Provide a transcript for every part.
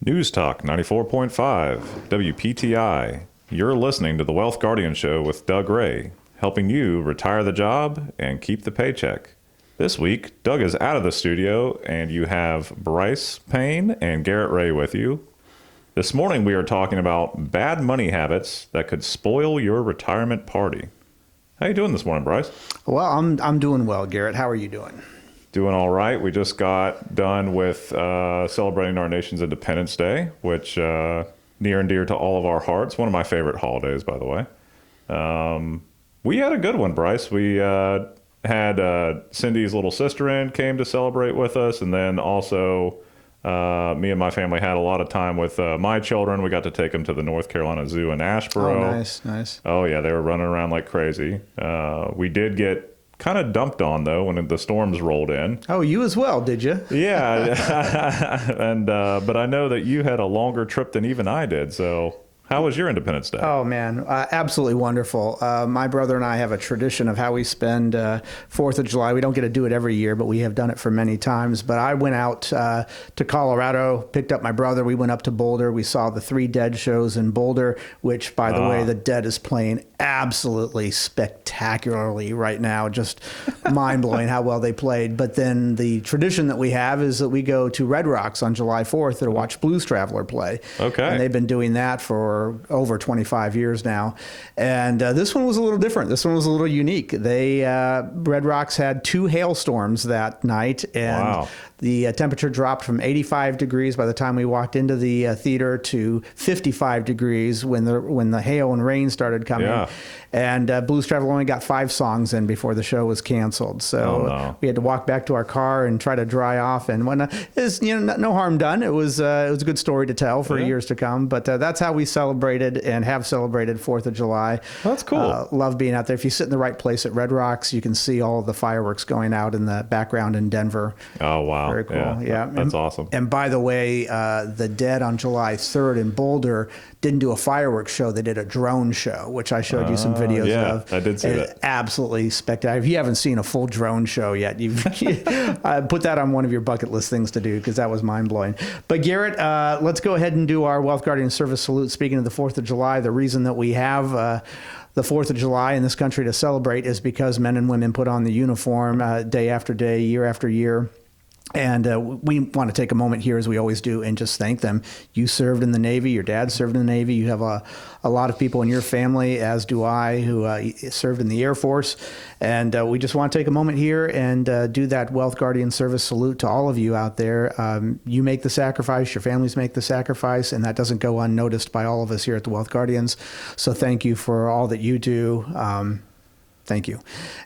News Talk 94.5, WPTI. You're listening to the Wealth Guardian Show with Doug Ray, helping you retire the job and keep the paycheck. This week, Doug is out of the studio, and you have Brice, Payne, and Garrett Ray with you. This morning, we are talking about bad money habits that could spoil your retirement party. How you doing this morning, Brice? Well, I'm doing well, Garrett. How are you doing? Doing all right. We just got done with celebrating our nation's Independence Day, which near and dear to all of our hearts. One of my favorite holidays, by the way. We had a good one, Brice. We had Cindy's little sister came to celebrate with us, and then also me and my family had a lot of time with my children. We got to take them to the North Carolina Zoo in Asheboro. Oh, nice. Oh, yeah, they were running around like crazy. We did get kind of dumped on, though, when the storms rolled in. Oh, you as well, did you? Yeah, and but I know that you had a longer trip than even I did, so... How was your Independence Day? Oh, man, absolutely wonderful. My brother and I have a tradition of how we spend 4th of July. We don't get to do it every year, but we have done it for many times. But I went out to Colorado, picked up my brother. We went up to Boulder. We saw the 3 Dead shows in Boulder, which, by the way, the Dead is playing absolutely spectacularly right now. Just mind-blowing how well they played. But then the tradition that we have is that we go to Red Rocks on July 4th to watch Blues Traveler play. Okay. And they've been doing that for over 25 years now. And this one was a little different. This one was a little unique. Red Rocks had 2 hailstorms that night, and the temperature dropped from 85 degrees by the time we walked into the theater to 55 degrees when the hail and rain started coming. Yeah. And Blues Traveler only got 5 songs in before the show was canceled. So we had to walk back to our car and try to dry off and whatnot. It's, no harm done. It was a good story to tell for years to come. But that's how we celebrated and have celebrated 4th of July. That's cool. Love being out there. If you sit in the right place at Red Rocks, you can see all of the fireworks going out in the background in Denver. Oh, wow. Very cool. Yeah. That's awesome. And by the way, the Dead on July 3rd in Boulder didn't do a fireworks show. They did a drone show, which I showed you some videos of. I did see that. Absolutely spectacular. If you haven't seen a full drone show yet, put that on one of your bucket list things to do, because that was mind-blowing. But Garrett, let's go ahead and do our Wealth Guardian Service Salute. Speaking of the 4th of July, the reason that we have the 4th of July in this country to celebrate is because men and women put on the uniform day after day, year after year. And we want to take a moment here, as we always do, and just thank them. You served in the Navy. Your dad served in the Navy. You have a lot of people in your family, as do I, who served in the Air Force. And we just want to take a moment here and do that Wealth Guardian Service salute to all of you out there. You make the sacrifice. Your families make the sacrifice. And that doesn't go unnoticed by all of us here at the Wealth Guardians. So thank you for all that you do. Thank you.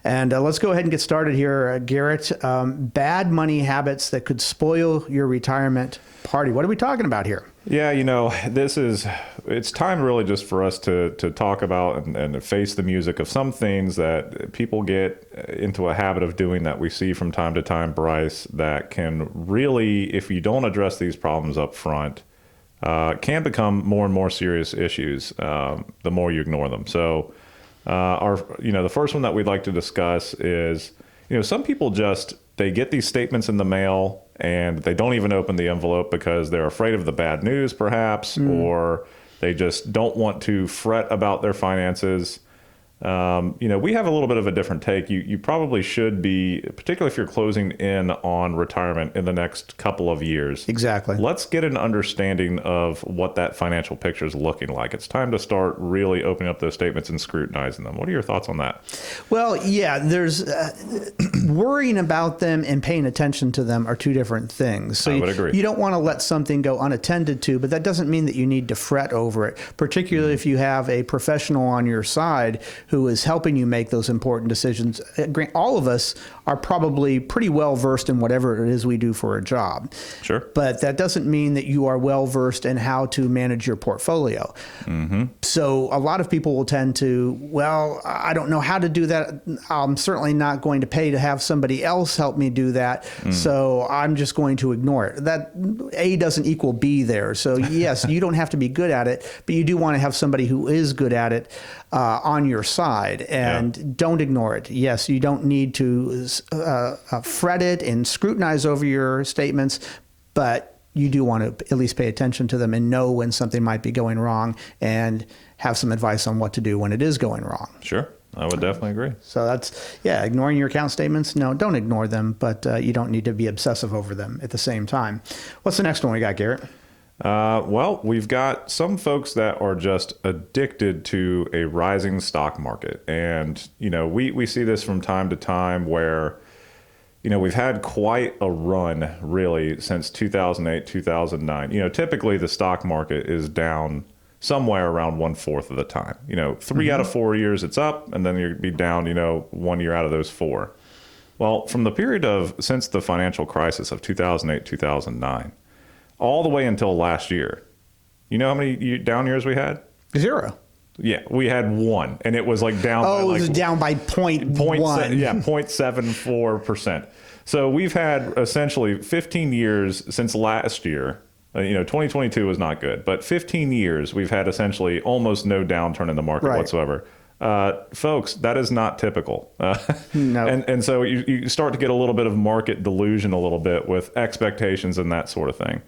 And let's go ahead and get started here, Garrett. Bad money habits that could spoil your retirement party. What are we talking about here? Yeah, it's time really just for us to talk about and face the music of some things that people get into a habit of doing that we see from time to time, Brice, that can really, if you don't address these problems up front, can become more and more serious issues the more you ignore them. So the first one that we'd like to discuss is, some people they get these statements in the mail and they don't even open the envelope because they're afraid of the bad news, perhaps, or they just don't want to fret about their finances. We have a little bit of a different take. You probably should be, particularly if you're closing in on retirement in the next couple of years. Exactly. Let's get an understanding of what that financial picture is looking like. It's time to start really opening up those statements and scrutinizing them. What are your thoughts on that? Well, yeah, there's worrying about them and paying attention to them are 2 different things. So I would agree. You don't want to let something go unattended to, but that doesn't mean that you need to fret over it, particularly if you have a professional on your side who is helping you make those important decisions. All of us are probably pretty well versed in whatever it is we do for a job. Sure. But that doesn't mean that you are well versed in how to manage your portfolio. Mm-hmm. So a lot of people will tend to, I don't know how to do that. I'm certainly not going to pay to have somebody else help me do that. So I'm just going to ignore it. That A doesn't equal B there. So yes, you don't have to be good at it, but you do want to have somebody who is good at it on your side, and don't ignore it. Yes, you don't need to fret it and scrutinize over your statements, but you do want to at least pay attention to them and know when something might be going wrong and have some advice on what to do when it is going wrong. Sure. I would definitely agree. So that's, ignoring your account statements. No, don't ignore them, but you don't need to be obsessive over them at the same time. What's the next one we got, Garrett? Well, we've got some folks that are just addicted to a rising stock market. And, we see this from time to time where, we've had quite a run really since 2008, 2009. Typically the stock market is down somewhere around 1/4 of the time. 3 out of 4 years it's up, and then you'd be down, 1 year out of those 4. Well, from the period since the financial crisis of 2008, 2009, all the way until last year, you know how many down years we had? 0. Yeah, we had 1, and it was like down. Oh, it was down by 0.1. 0.74%. So we've had essentially 15 years since last year. 2022 was not good, but 15 years we've had essentially almost no downturn in the market whatsoever. Folks, that is not typical. No. And so you start to get a little bit of market delusion a little bit with expectations and that sort of thing.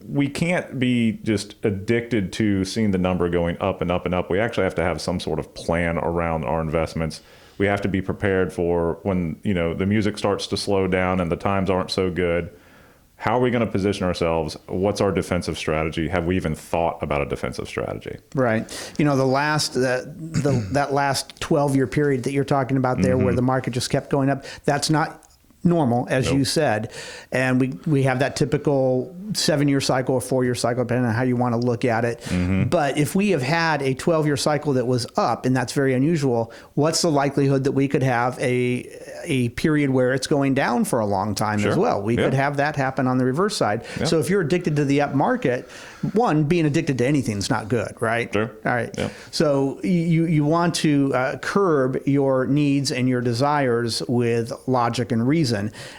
We can't be just addicted to seeing the number going up and up and up. We actually have to have some sort of plan around our investments. We have to be prepared for when, the music starts to slow down and the times aren't so good. How are we going to position ourselves? What's our defensive strategy? Have we even thought about a defensive strategy? Right. That last 12-year period that you're talking about there, where the market just kept going up, that's not normal, as you said. And we have that typical 7-year cycle or 4-year cycle, depending on how you want to look at it. But if we have had a 12-year cycle that was up, and that's very unusual, what's the likelihood that we could have a period where it's going down for a long time as well? We could have that happen on the reverse side. So if you're addicted to the up market, one, being addicted to anything is not good, right? Sure. All right. So you want to curb your needs and your desires with logic and reason.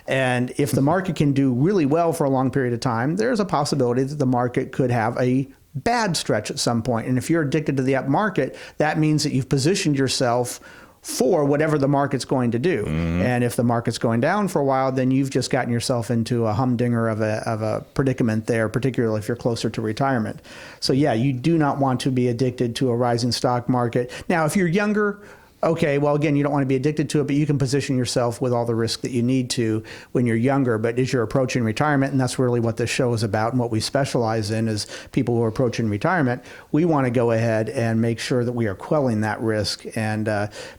And if the market can do really well for a long period of time, there's a possibility that the market could have a bad stretch at some point. And if you're addicted to the up market, that means that you've positioned yourself for whatever the market's going to do. And if the market's going down for a while, then you've just gotten yourself into a humdinger of a predicament there, particularly if you're closer to retirement. So you do not want to be addicted to a rising stock market. Now, if you're younger, okay, well, again, you don't want to be addicted to it, but you can position yourself with all the risk that you need to when you're younger. But as you're approaching retirement, and that's really what this show is about and what we specialize in is people who are approaching retirement, we want to go ahead and make sure that we are quelling that risk and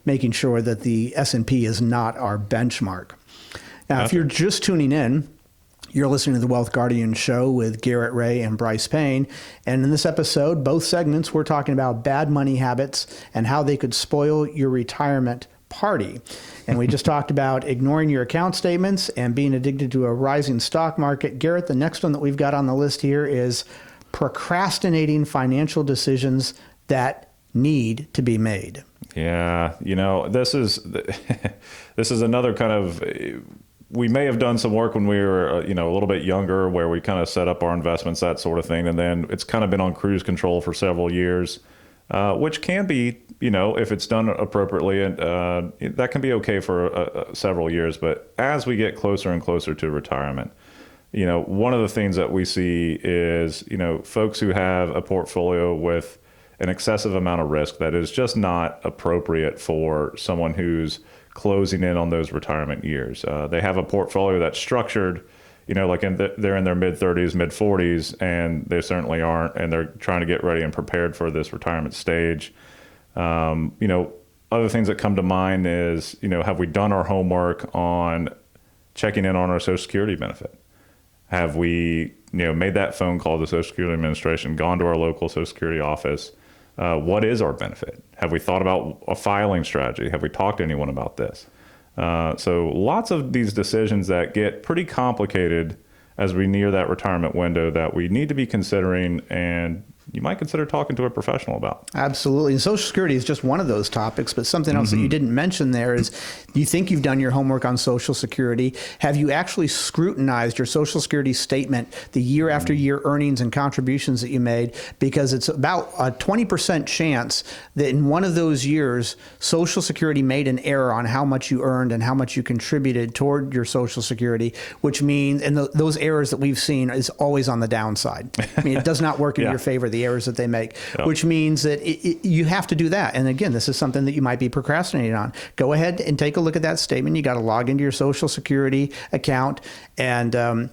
making sure that the S&P is not our benchmark. Now, if you're just tuning in, you're listening to the Wealth Guardians show with Garrett Ray and Brice Payne. And in this episode, both segments, we're talking about bad money habits and how they could spoil your retirement party. And we just talked about ignoring your account statements and being addicted to a rising stock market. Garrett, the next one that we've got on the list here is procrastinating financial decisions that need to be made. Yeah, this is another kind of. We may have done some work when we were, a little bit younger, where we kind of set up our investments, that sort of thing, and then it's kind of been on cruise control for several years, which can be, if it's done appropriately, and that can be okay for several years. But as we get closer and closer to retirement, one of the things that we see is, folks who have a portfolio with an excessive amount of risk that is just not appropriate for someone who's closing in on those retirement years. They have a portfolio that's structured, like they're in their mid-30s, mid-40s, and they certainly aren't, and they're trying to get ready and prepared for this retirement stage. Other things that come to mind is, have we done our homework on checking in on our Social Security benefit? Have we, made that phone call to the Social Security Administration, gone to our local Social Security office? What is our benefit? Have we thought about a filing strategy? Have we talked to anyone about this? So lots of these decisions that get pretty complicated as we near that retirement window that we need to be considering and you might consider talking to a professional about. Absolutely. And Social Security is just one of those topics, but something else that you didn't mention there is, you think you've done your homework on Social Security. Have you actually scrutinized your Social Security statement, the year after year earnings and contributions that you made? Because it's about a 20% chance that in one of those years, Social Security made an error on how much you earned and how much you contributed toward your Social Security, which means, and those errors that we've seen is always on the downside. I mean, it does not work in your favor, the errors that they make, which means that you have to do that. And again, this is something that you might be procrastinating on. Go ahead and take a look at that statement. You got to log into your Social Security account and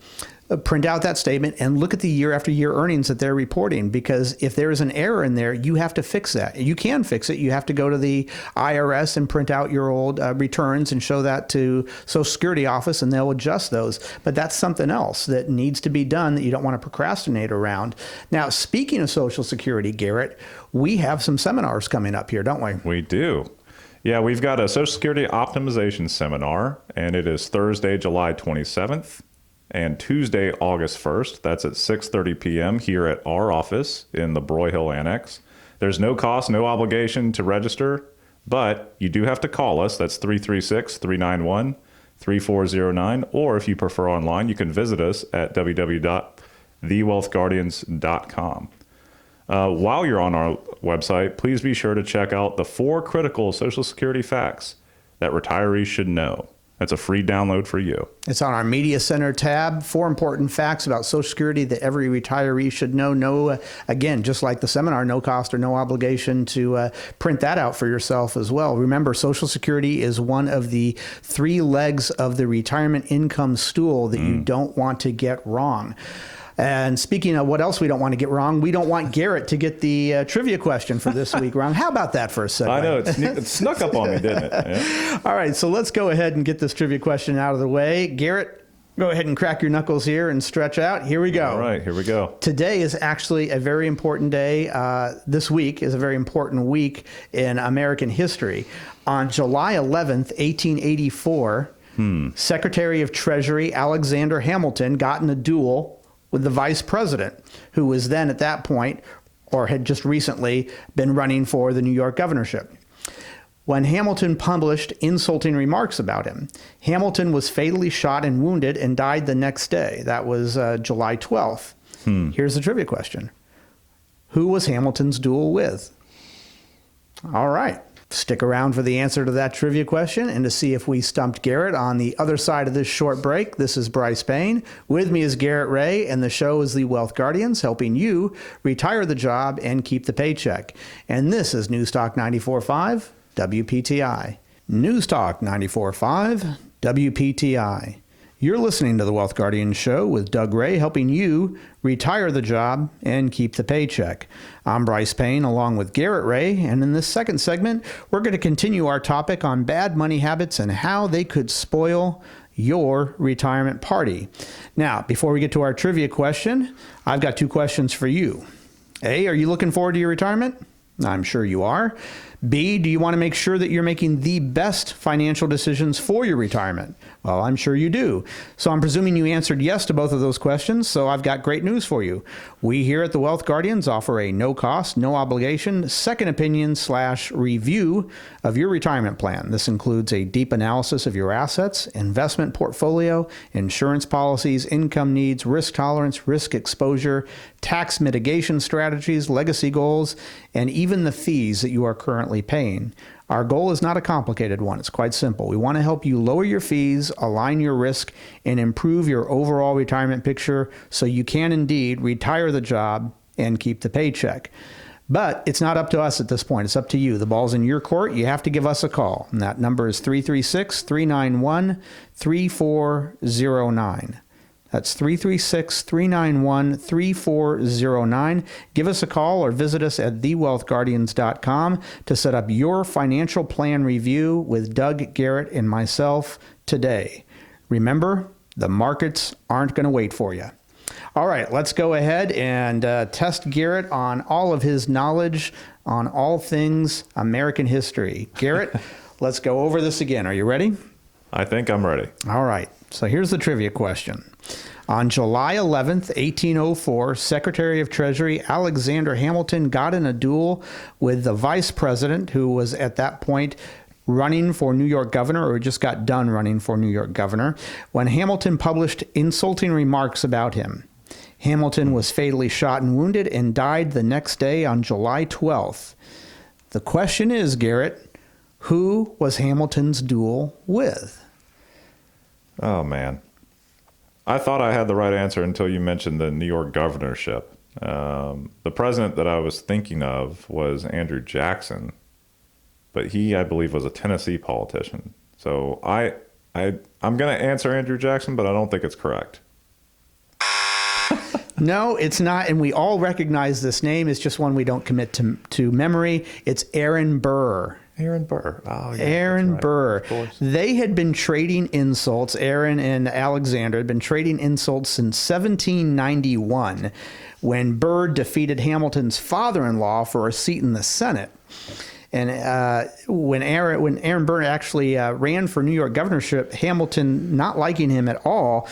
print out that statement and look at the year after year earnings that they're reporting, because if there is an error in there, you have to fix that. You can fix it. You have to go to the IRS and print out your old returns and show that to Social Security office, and they'll adjust those. But that's something else that needs to be done that you don't want to procrastinate around. Now, speaking of Social Security, Garrett, we have some seminars coming up here, don't we? We do. Yeah, we've got a Social Security optimization seminar, and it is Thursday, July 27th. And Tuesday, August 1st, that's at 6:30 p.m. here at our office in the Broyhill Annex. There's no cost, no obligation to register, but you do have to call us. That's 336-391-3409. Or if you prefer online, you can visit us at www.thewealthguardians.com. While you're on our website, please be sure to check out the 4 critical Social Security facts that retirees should know. That's a free download for you. It's on our Media Center tab. 4 important facts about Social Security that every retiree should know. No, again, just like the seminar, no cost or no obligation to print that out for yourself as well. Remember, Social Security is one of the 3 legs of the retirement income stool that you don't want to get wrong. And speaking of what else we don't want to get wrong, we don't want Garrett to get the trivia question for this week wrong. How about that for a second? I know, it snuck up on me, didn't it? Yeah. All right, so let's go ahead and get this trivia question out of the way. Garrett, go ahead and crack your knuckles here and stretch out. Here we go. All right, here we go. Today is actually a very important day. This week is a very important week in American history. On July 11th, 1884, Secretary of Treasury Alexander Hamilton got in a duel with the vice president, who was then at that point, or had just recently, been running for the New York governorship. When Hamilton published insulting remarks about him, Hamilton was fatally shot and wounded and died the next day. That was July 12th. Here's the trivia question. Who was Hamilton's duel with? All right. Stick around for the answer to that trivia question and to see if we stumped Garrett on the other side of this short break. This is Brice Payne. With me is Garrett Ray, and the show is the Wealth Guardians, helping you retire the job and keep the paycheck. And this is News Talk 94.5 WPTI. News Talk 94.5 WPTI. You're listening to the Wealth Guardians Show with Doug Ray, helping you retire the job and keep the paycheck. I'm Brice Payne along with Garrett Ray, and in this second segment, we're going to continue our topic on bad money habits and how they could spoil your retirement party. Now, before we get to our trivia question, I've got 2 questions for you. A, are you looking forward to your retirement? I'm sure you are. B, do you want to make sure that you're making the best financial decisions for your retirement? Well, I'm sure you do. So I'm presuming you answered yes to both of those questions, so I've got great news for you. We here at the Wealth Guardians offer a no cost, no obligation, second opinion / review of your retirement plan. This includes a deep analysis of your assets, investment portfolio, insurance policies, income needs, risk tolerance, risk exposure, tax mitigation strategies, legacy goals, and even the fees that you are currently paying. Our goal is not a complicated one. It's quite simple. We want to help you lower your fees, align your risk, and improve your overall retirement picture so you can indeed retire the job and keep the paycheck. But it's not up to us at this point. It's up to you. The ball's in your court. You have to give us a call. And that number is 336-391-3409. That's 336-391-3409. Give us a call or visit us at thewealthguardians.com to set up your financial plan review with Doug, Garrett, and myself today. Remember, the markets aren't going to wait for you. All right, let's go ahead and test Garrett on all of his knowledge on all things American history. Garrett, let's go over this again. Are you ready? I think I'm ready. All right. So here's the trivia question. On July 11th, 1804, Secretary of Treasury Alexander Hamilton got in a duel with the vice president, who was at that point running for New York governor, or just got done running for New York governor, when Hamilton published insulting remarks about him. Hamilton was fatally shot and wounded and died the next day on July 12th. The question is, Garrett, who was Hamilton's duel with? Oh, man. I thought I had the right answer until you mentioned the New York governorship. The president that I was thinking of was Andrew Jackson, but he, I believe, was a Tennessee politician. So I'm going to answer Andrew Jackson, but I don't think it's correct. No, it's not, and we all recognize this name. It's just one we don't commit to memory. It's Aaron Burr. Aaron Burr. Oh, yeah, Aaron right. Burr. Of course. They had been trading insults. Aaron and Alexander had been trading insults since 1791, when Burr defeated Hamilton's father-in-law for a seat in the Senate. And when Aaron Burr actually ran for New York governorship, Hamilton, not liking him at all,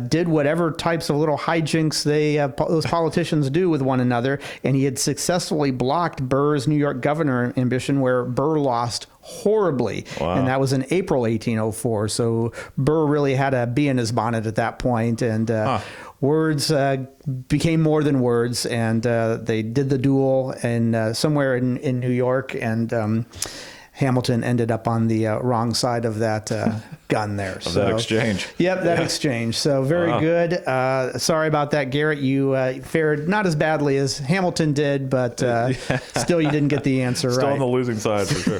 did whatever types of little hijinks those politicians do with one another, and he had successfully blocked Burr's New York governor ambition, where Burr lost horribly. Wow. And that was in April 1804. So Burr really had a bee in his bonnet at that point, and words became more than words, and they did the duel somewhere in New York, and Hamilton ended up on the wrong side of that gun there. Of that exchange. Yep, that exchange. So very good. Sorry about that, Garrett. You fared not as badly as Hamilton did, but still you didn't get the answer Still right. on the losing side, for sure.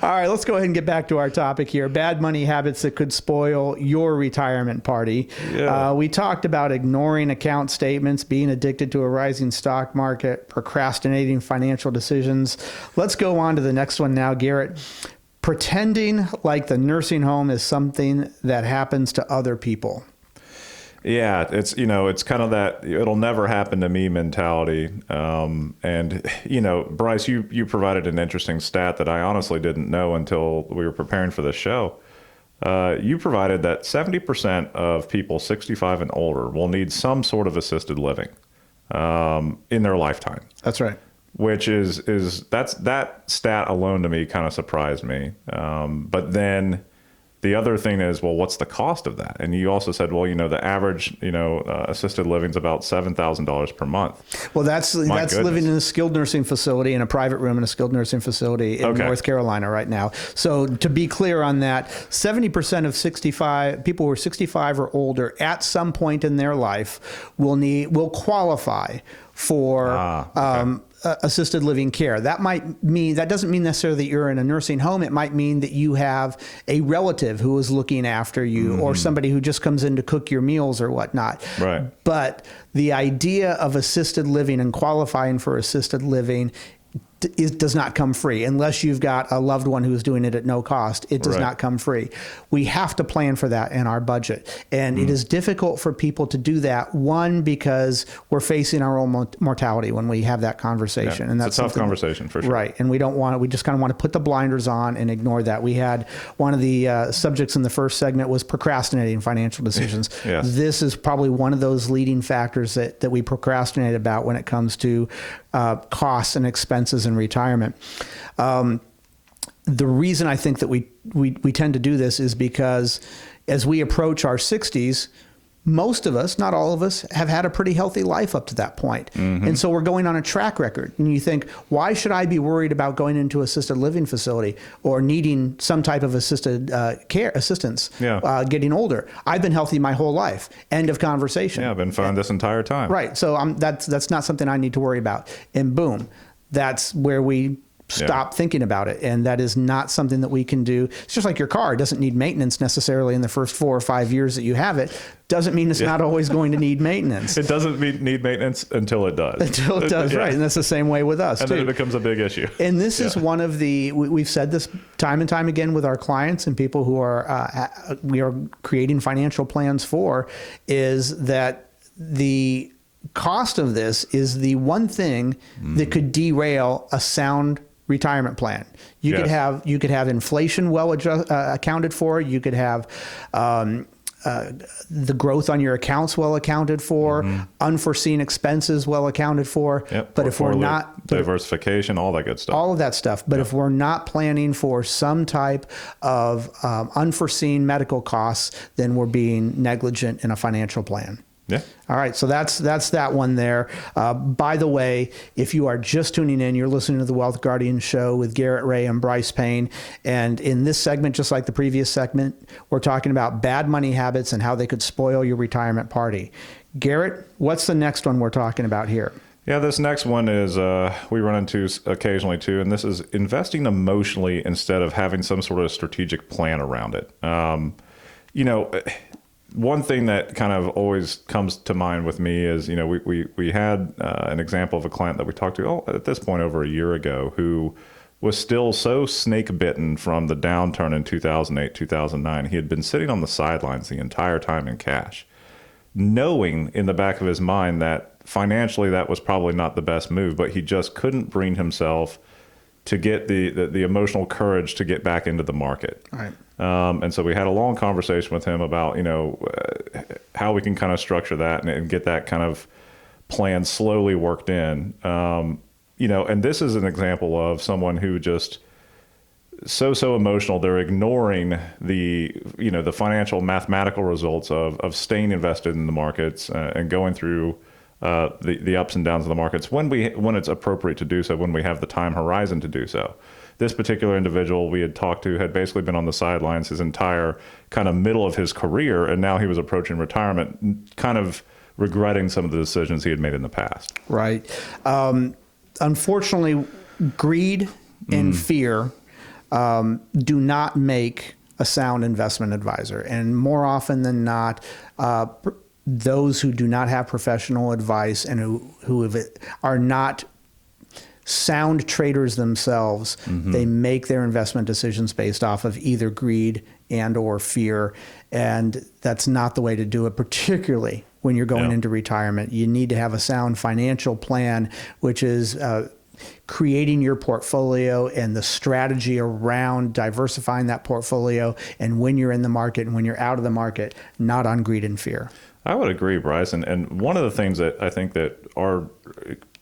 All right, let's go ahead and get back to our topic here. Bad money habits that could spoil your retirement party. Yeah. We talked about ignoring account statements, being addicted to a rising stock market, procrastinating financial decisions. Let's go on to the next one now, Garrett. Pretending like the nursing home is something that happens to other people. Yeah, it's kind of that it'll never happen to me mentality. And Brice, you provided an interesting stat that I honestly didn't know until we were preparing for this show. You provided that 70% of people 65 and older will need some sort of assisted living in their lifetime. That's right. Which that stat alone to me kind of surprised me. But then the other thing is, well, what's the cost of that? And you also said, well, the average, assisted living is about $7,000 per month. Well, that's living in a skilled nursing facility, in a private room in a skilled nursing facility in North Carolina right now. So to be clear on that, 70% of people who are 65 or older at some point in their life will qualify for assisted living care. That doesn't mean necessarily that you're in a nursing home. It might mean that you have a relative who is looking after you, or somebody who just comes in to cook your meals or whatnot. Right. But the idea of assisted living and qualifying for assisted living does not come free unless you've got a loved one who's doing it at no cost. It does not come free. We have to plan for that in our budget. And it is difficult for people to do that. One, because we're facing our own mortality when we have that conversation. Yeah, and that's a tough conversation for sure. Right. And we just kind of want to put the blinders on and ignore that. We had one of the subjects in the first segment was procrastinating financial decisions. Yes. This is probably one of those leading factors that we procrastinate about when it comes to costs and expenses in retirement. The reason I think that we tend to do this is because as we approach our 60s, most of us, not all of us, have had a pretty healthy life up to that point. And so we're going on a track record. And you think, why should I be worried about going into assisted living facility or needing some type of assisted care assistance getting older? I've been healthy my whole life. End of conversation. Yeah, I've been fine this entire time. Right. So that's not something I need to worry about. And boom, that's where we stop thinking about it. And that is not something that we can do. It's just like your car. It doesn't need maintenance necessarily in the first 4 or 5 years that you have it. Doesn't mean it's not always going to need maintenance. It doesn't need maintenance until it does. Until it does, right. And that's the same way with us, and then it becomes a big issue. And this is one of we've said this time and time again with our clients and people who we are creating financial plans for, is that the cost of this is the one thing that could derail a sound retirement plan. You could have inflation well accounted for. You could have the growth on your accounts well accounted for, unforeseen expenses well accounted for. Yep. But if we're not diversification, all that good stuff. all of that stuff. But if we're not planning for some type of unforeseen medical costs, then we're being negligent in a financial plan. Yeah. All right. So that's that one there. By the way, if you are just tuning in, you're listening to the Wealth Guardians show with Garrett Ray and Brice Payne. And in this segment, just like the previous segment, we're talking about bad money habits and how they could spoil your retirement party. Garrett, what's the next one we're talking about here? Yeah, this next one is we run into occasionally too, and this is investing emotionally instead of having some sort of strategic plan around it. One thing that kind of always comes to mind with me is, we had an example of a client that we talked to at this point over a year ago who was still so snake bitten from the downturn in 2008, 2009. He had been sitting on the sidelines the entire time in cash, knowing in the back of his mind that financially that was probably not the best move, but he just couldn't bring himself to get the emotional courage to get back into the market. All right. And so we had a long conversation with him about, how we can kind of structure that and get that kind of plan slowly worked in. And this is an example of someone who just so emotional. They're ignoring the financial mathematical results of staying invested in the markets and going through the ups and downs of the markets when it's appropriate to do so, when we have the time horizon to do so. This particular individual we had talked to had basically been on the sidelines his entire kind of middle of his career, and now he was approaching retirement, kind of regretting some of the decisions he had made in the past. Right. Unfortunately, greed and fear do not make a sound investment advisor. And more often than not, those who do not have professional advice and who are not sound traders themselves, they make their investment decisions based off of either greed and or fear. And that's not the way to do it, particularly when you're going into retirement. You need to have a sound financial plan, which is creating your portfolio and the strategy around diversifying that portfolio, and when you're in the market and when you're out of the market, not on greed and fear. I would agree, Brice. And one of the things that I think that our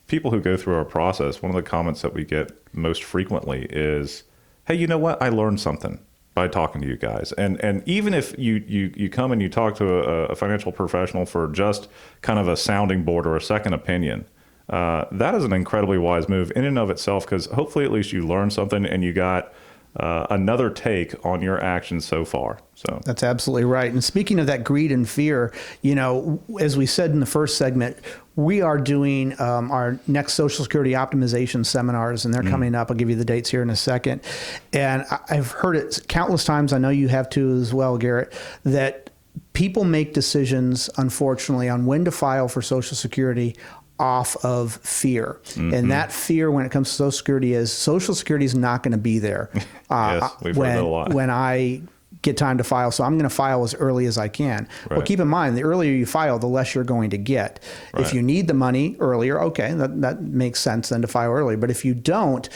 people who go through our process, one of the comments that we get most frequently is, hey, you know what? I learned something by talking to you guys. And even if you come and you talk to a financial professional for just kind of a sounding board or a second opinion, that is an incredibly wise move in and of itself, because hopefully at least you learned something and you got another take on your actions so far. So that's absolutely right. And speaking of that greed and fear, as we said in the first segment, we are doing our next Social Security optimization seminars, and they're coming up. I'll give you the dates here in a second. And I've heard it countless times, I know you have too as well, Garrett, that people make decisions, unfortunately, on when to file for Social Security off of fear. And that fear when it comes to Social Security is not going to be there yes, we've heard that a lot. when I get time to file. So I'm going to file as early as I can. Right. Well, keep in mind, the earlier you file, the less you're going to get. Right. If you need the money earlier, okay, that makes sense then to file early. But if you don't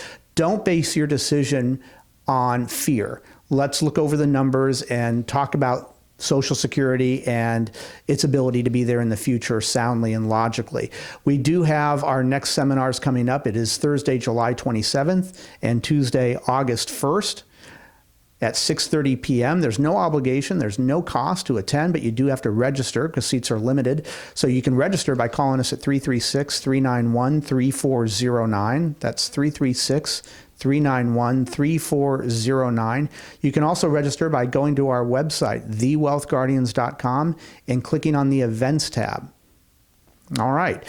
base your decision on fear. Let's look over the numbers and talk about Social Security and its ability to be there in the future soundly and logically. We do have our next seminars coming up. It is Thursday, July 27th and Tuesday, August 1st at 6:30 p.m. There's no obligation. There's no cost to attend, but you do have to register because seats are limited. So you can register by calling us at 336-391-3409. That's 336-391-3409. You can also register by going to our website, thewealthguardians.com, and clicking on the events tab. All right.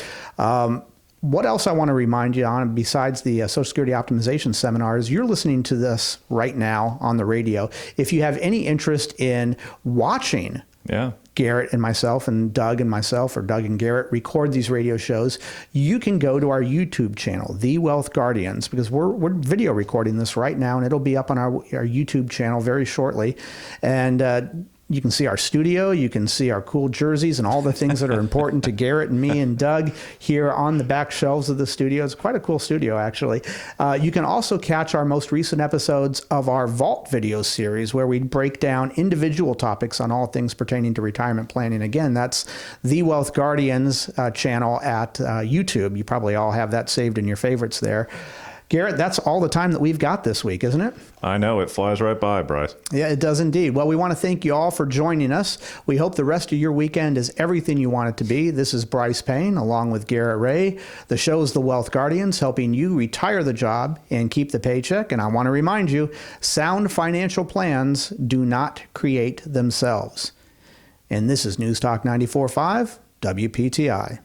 What else I want to remind you on, besides the Social Security optimization seminars, you're listening to this right now on the radio. If you have any interest in watching Garrett and myself and Doug and myself, or Doug and Garrett, record these radio shows, you can go to our YouTube channel, The Wealth Guardians, because we're video recording this right now, and it'll be up on our YouTube channel very shortly. And You can see our studio. You can see our cool jerseys and all the things that are important to Garrett and me and Doug here on the back shelves of the studio. It's quite a cool studio, actually. You can also catch our most recent episodes of our Vault video series, where we break down individual topics on all things pertaining to retirement planning. Again, that's the Wealth Guardians channel at YouTube. You probably all have that saved in your favorites there. Garrett, that's all the time that we've got this week, isn't it? I know, it flies right by, Brice. Yeah, it does indeed. Well, we want to thank you all for joining us. We hope the rest of your weekend is everything you want it to be. This is Brice Payne, along with Garrett Ray. The show is the Wealth Guardians, helping you retire the job and keep the paycheck. And I want to remind you, sound financial plans do not create themselves. And this is News Talk 94.5, WPTI.